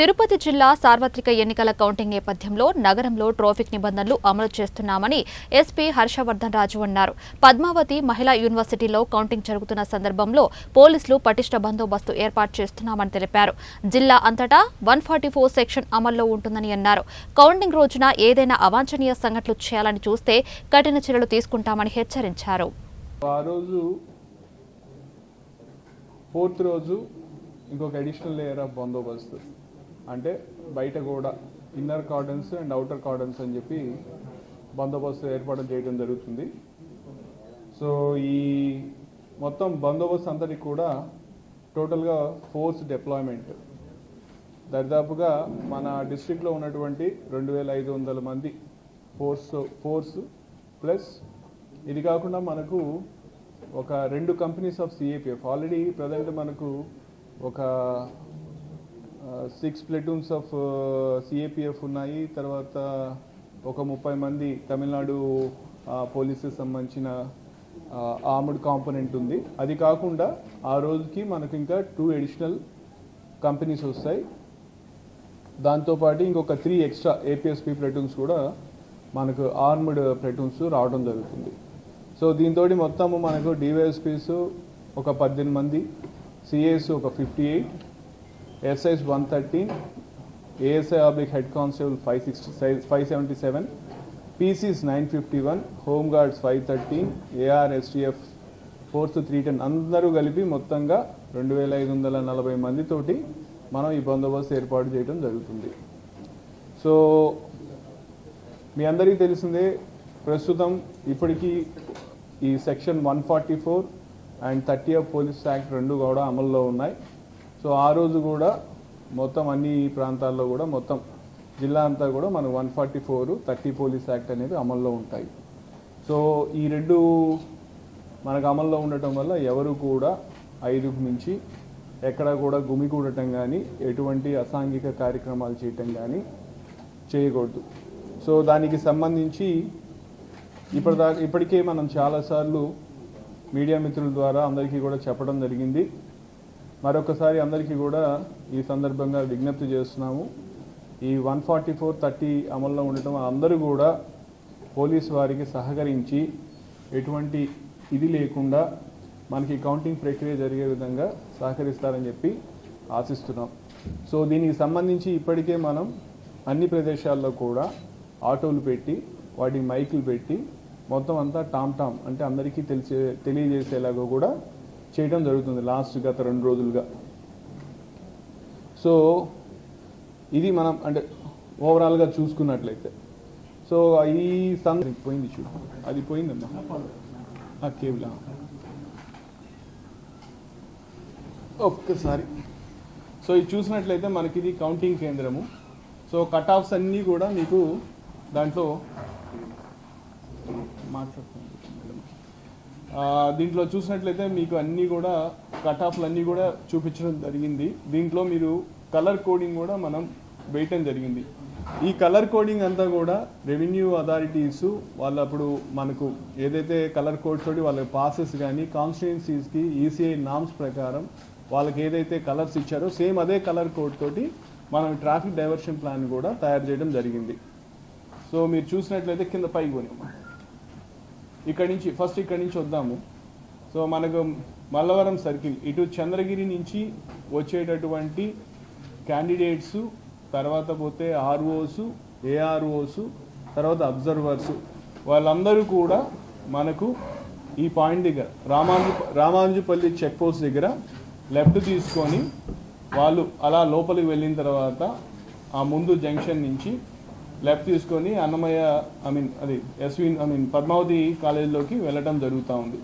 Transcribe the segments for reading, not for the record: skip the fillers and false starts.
తిరుపతి జిల్లా సార్వత్రిక ఎన్నికల కౌంటింగ్ నేపథ్యంలో నగరంలో ట్రాఫిక్ నిబంధనలు అమలు చేస్తున్నామని ఎస్పీ హర్షవర్ధన్ రాజు అన్నారు. పద్మావతి మహిళా యూనివర్సిటీలో కౌంటింగ్ జరుగుతున్న సందర్భంలో పోలీసులు పటిష్ట బందోబస్తు ఏర్పాటు చేస్తున్నామని తెలిపారు. జిల్లా అంతటా 144 సెక్షన్ అమల్లో ఉంటుందని అన్నారు. కౌంటింగ్ రోజున ఏదైనా అవాంఛనీయ సంఘటనలు చేయాలని చూస్తే కఠిన చర్యలు తీసుకుంటామని హెచ్చరించారు. ఫోర్త్ రోజు ఇంకొక అడిషనల్ లేయర్ ఆఫ్ బందోబస్తు అంటే బయట కూడా inner cordons and outer cordons అని చెప్పి బందోబస్తు ఏర్పాటు చేయడం జరుగుతుంది. సో ఈ మొత్తం బందోబస్తు అంతటికి కూడా టోటల్గా ఫోర్స్ డిప్లాయ్మెంట్ దాదాపుగా మన డిస్ట్రిక్ట్లో ఉన్నటువంటి 2500 మంది ఫోర్స్ ప్లస్ ఇది కాకుండా మనకు ఒక 2 companies of CAPF already present మనకు ఒక 6 ప్లటూన్స్ ఆఫ్ సిఏపిఎఫ్ ఉన్నాయి. తర్వాత ఒక 30 మంది తమిళనాడు పోలీసుకి సంబంధించిన ఆర్మ్డ్ కాంపోనెంట్ ఉంది. అది కాకుండా ఆ రోజుకి మనకు ఇంకా 2 అడిషనల్ కంపెనీస్ వస్తాయి. దాంతోపాటు ఇంకొక 3 ఎక్స్ట్రా ఏపీఎస్పీ ప్లటూన్స్ కూడా మనకు ఆర్మ్డ్ ప్లటూన్స్ రావడం జరుగుతుంది. సో దీంతో మొత్తము మనకు డివైఎస్పీస్ ఒక 18 మంది, సిఏఎస్ ఒక 58, SIs 113, ASI head constable 577, PCs 951, home guards 513, AR STF force 310 అందరూ కలిపి మొత్తంగా 2540 మందితోటి మనం ఈ బందోబస్తు ఏర్పాటు చేయడం జరుగుతుంది. సో మీ అందరికీ తెలిసిందే ప్రస్తుతం ఇప్పటికీ ఈ section 144 and 30 of police act 2 కూడా అమల్లో ఉన్నాయి. సో ఆ రోజు కూడా మొత్తం అన్ని ప్రాంతాల్లో కూడా మొత్తం జిల్లా అంతా కూడా మనకు 144, 30 పోలీస్ యాక్ట్ అనేవి అమల్లో ఉంటాయి. సో ఈ 2 మనకు అమల్లో ఉండటం వల్ల ఎవరు కూడా 5కు మించి ఎక్కడ కూడా గుమికూడటం కానీ ఎటువంటి అసాంఘిక కార్యక్రమాలు చేయటం కానీ చేయకూడదు. సో దానికి సంబంధించి ఇప్పటికే మనం చాలాసార్లు మీడియా మిత్రుల ద్వారా అందరికీ కూడా చెప్పడం జరిగింది. మరొకసారి అందరికీ కూడా ఈ సందర్భంగా విజ్ఞప్తి చేస్తున్నాము. ఈ 144, 30 అమల్లో ఉండటం అందరూ కూడా పోలీసు వారికి సహకరించి ఎటువంటి ఇది లేకుండా మనకి కౌంటింగ్ ప్రక్రియ జరిగే విధంగా సహకరిస్తారని చెప్పి ఆశిస్తున్నాం. సో దీనికి సంబంధించి ఇప్పటికే మనం అన్ని ప్రదేశాల్లో కూడా ఆటోలు పెట్టి వాటికి మైకులు పెట్టి మొత్తం అంతా టామ్ అంటే అందరికీ తెలియజేసేలాగా కూడా చేయడం జరుగుతుంది గత 2 రోజులుగా. సో ఇది మనం అంటే ఓవరాల్గా చూసుకున్నట్లయితే సో ఈ పోయింది చూడు, అది పోయిందమ్మా కేబుల్ ఒక్కసారి. సో ఇది చూసినట్లయితే మనకి ఇది కౌంటింగ్ కేంద్రము. సో కట్ ఆఫ్స్ అన్నీ కూడా మీకు దాంట్లో దీంట్లో చూసినట్లయితే మీకు అన్నీ కూడా కట్ ఆఫ్లు అన్నీ కూడా చూపించడం జరిగింది. దీంట్లో మీరు కలర్ కోడింగ్ కూడా మనం వేయటం జరిగింది. ఈ కలర్ కోడింగ్ అంతా కూడా రెవెన్యూ అథారిటీస్ వాళ్ళు అప్పుడు మనకు ఏదైతే కలర్ కోడ్ తోటి వాళ్ళ పాసెస్ కానీ కాన్స్టిట్యుయెన్సీస్కి ఈసీఐ నామ్స్ ప్రకారం వాళ్ళకి ఏదైతే కలర్స్ ఇచ్చారో సేమ్ అదే కలర్ కోడ్ తోటి మనం ట్రాఫిక్ డైవర్షన్ ప్లాన్ కూడా తయారు చేయడం జరిగింది. సో మీరు చూసినట్లయితే కింద పైకి పోనిమ్మా, ఇక్కడి నుంచి వద్దాము. సో మనకు మల్లవరం సర్కిల్ ఇటు చంద్రగిరి నుంచి వచ్చేటటువంటి క్యాండిడేట్స్, తర్వాత పోతే ఆర్ఓస్, ఏఆర్ఓస్, తర్వాత అబ్జర్వర్స్ వాళ్ళందరూ కూడా మనకు ఈ పాయింట్ దగ్గర రామాంజుపల్లి చెక్ పోస్ట్ దగ్గర లెఫ్ట్ తీసుకొని వాళ్ళు అలా లోపలికి వెళ్ళిన తర్వాత ఆ ముందు జంక్షన్ నుంచి లెఫ్ట్ తీసుకొని అన్నమయ్య పద్మావతి కాలేజీలోకి వెళ్ళటం జరుగుతూ ఉంది.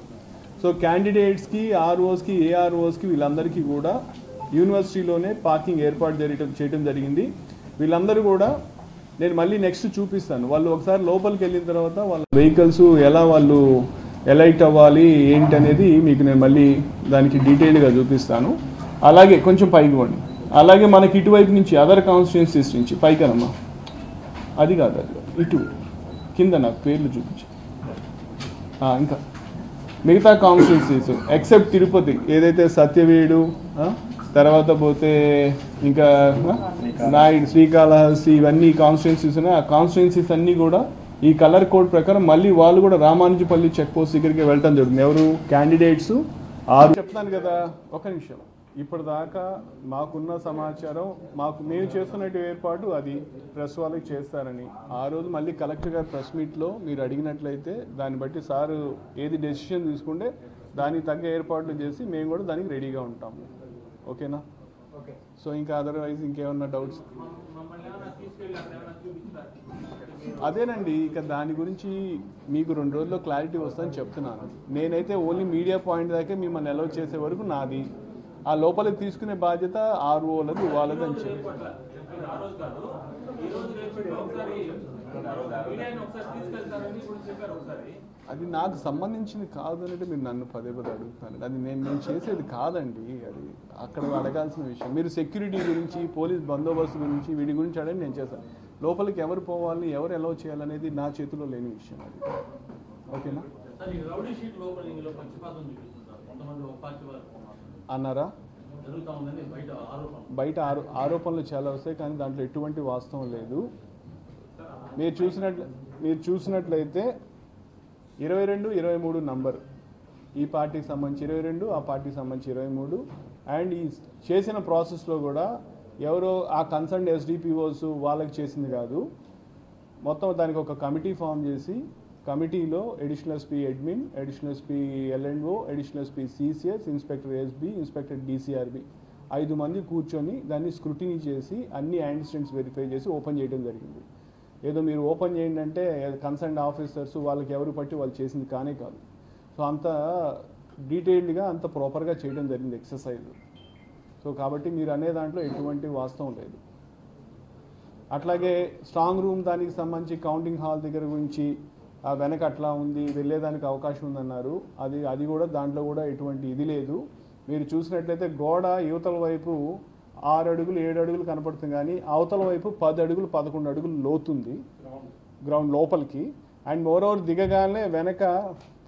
సో క్యాండిడేట్స్కి, ఆర్ఓస్కి, ఏఆర్ఓస్కి వీళ్ళందరికీ కూడా యూనివర్సిటీలోనే పార్కింగ్ ఏర్పాటు చేయడం జరిగింది. వీళ్ళందరూ కూడా నేను మళ్ళీ నెక్స్ట్ చూపిస్తాను. వాళ్ళు ఒకసారి లోపలికి వెళ్ళిన తర్వాత వాళ్ళ వెహికల్స్ ఎలా వాళ్ళు ఎలైట్ అవ్వాలి ఏంటి అనేది మీకు నేను మళ్ళీ దానికి డీటెయిల్గా చూపిస్తాను. అలాగే కొంచెం పైకి పోండి. అలాగే మనకి ఇటువైపు నుంచి అదర్ కాన్స్టిట్యుయెన్సీస్ నుంచి పైకనమ్మా, అది కాదు ఇటు కింద నాకు పేర్లు చూపించు. ఇంకా మిగతా కాన్స్టిట్యుయెన్సీస్ ఎక్సెప్ట్ తిరుపతి ఏదైతే సత్యవేడు తర్వాత పోతే ఇంకా నాయుడు, శ్రీకాళహస్తి, ఇవన్నీ కాన్స్టిట్యున్సీస్ ఉన్నాయి. ఆ కాన్స్టిట్యున్సీస్ అన్నీ కూడా ఈ కలర్ కోడ్ ప్రకారం మళ్ళీ వాళ్ళు కూడా రామానుజపల్లి చెక్ పోస్ట్ దగ్గరికి వెళ్ళటం జరుగుతుంది. ఎవరు క్యాండిడేట్స్ 6 చెప్తాను కదా. ఒక నిమిషం. ఇప్పటిదాకా మాకున్న సమాచారం, మేము చేస్తున్నట్టు ఏర్పాటు అది ప్రెస్ వాళ్ళకి చేస్తారని. ఆ రోజు మళ్ళీ కలెక్టర్ గారు ప్రెస్ మీట్లో మీరు అడిగినట్లయితే దాన్ని బట్టి సారు ఏది డెసిషన్ తీసుకుంటే దానికి తగ్గ ఏర్పాట్లు చేసి మేము కూడా దానికి రెడీగా ఉంటాము. ఓకేనా? సో ఇంకా అదర్వైజ్ ఇంకేమన్నా డౌట్స్? అదేనండి, ఇక దాని గురించి మీకు 2 రోజుల్లో క్లారిటీ వస్తుందని చెప్తున్నాను. నేనైతే ఓన్లీ మీడియా పాయింట్ దాకే మిమ్మల్ని అలౌ చేసే వరకు నాది. ఆ లోపలికి తీసుకునే బాధ్యత ఆర్ఓలది, వాళ్ళది అని చెప్పి. అది నాకు సంబంధించింది కాదు అంటే మీరు నన్ను పదే అడుగుతానండి. అది నేను చేసేది కాదండి. అది అక్కడ అడగాల్సిన విషయం. మీరు సెక్యూరిటీ గురించి, పోలీస్ బందోబస్తు గురించి, వీటి గురించి అడగండి, నేను చేస్తాను. లోపలికి ఎవరు పోవాలి, ఎవరు అలౌ చేయాలనేది నా చేతిలో లేని విషయం అది. ఓకేనా అన్నారా? బయట ఆరోపణలు చాలా వస్తాయి, కానీ దాంట్లో ఎటువంటి వాస్తవం లేదు. మీరు చూసినట్లయితే 22, 23 నంబర్, ఈ పార్టీకి సంబంధించి 22, ఆ పార్టీకి సంబంధించి 23. అండ్ ఈ చేసిన ప్రాసెస్లో కూడా ఎవరో ఆ కన్సర్న్ ఎస్డిపిఓస్ వాళ్ళకి చేసింది కాదు. మొత్తం దానికి ఒక కమిటీ ఫామ్ చేసి, కమిటీలో additional SP admin, additional SP L and O, additional SP CCS, inspector SB, inspector DCRB 5 మంది కూర్చొని దాన్ని స్క్రూటినీ చేసి అన్ని యాంటిసిడెంట్స్ వెరిఫై చేసి ఓపెన్ చేయడం జరిగింది. ఏదో మీరు ఓపెన్ చేయండి అంటే కన్సర్న్ ఆఫీసర్స్ వాళ్ళకి ఎవరు పట్టి వాళ్ళు చేసింది కానే కాదు. సో అంత డీటెయిల్డ్గా, అంత ప్రాపర్గా చేయడం జరిగింది ఎక్సర్సైజ్. సో కాబట్టి మీరు అనే దాంట్లో ఎటువంటి వాస్తవం లేదు. అట్లాగే స్ట్రాంగ్ రూమ్ దానికి సంబంధించి కౌంటింగ్ హాల్ దగ్గర గురించి ఆ వెనక అట్లా ఉంది, వెళ్ళేదానికి అవకాశం ఉందన్నారు. అది కూడా దాంట్లో కూడా ఎటువంటి ఇది లేదు. మీరు చూసినట్లయితే గోడ యువతల వైపు 6 అడుగులు 7 అడుగులు కనపడుతుంది, కానీ అవతల వైపు 10 అడుగులు 11 అడుగులు లోతుంది గ్రౌండ్ లోపలికి. అండ్ మోరోవర్ దిగగానే వెనక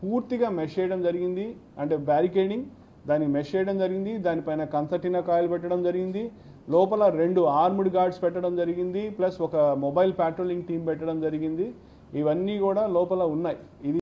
పూర్తిగా మెష్ చేయడం జరిగింది, అంటే బ్యారికేడింగ్ దాన్ని మెష్ చేయడం జరిగింది. దానిపైన కన్సర్టినా కాయిల్ పెట్టడం జరిగింది. లోపల 2 ఆర్మ్డ్ గార్డ్స్ పెట్టడం జరిగింది, ప్లస్ ఒక మొబైల్ పాట్రోలింగ్ టీం పెట్టడం జరిగింది. ఇవన్నీ కూడా లోపల ఉన్నాయి. ఇది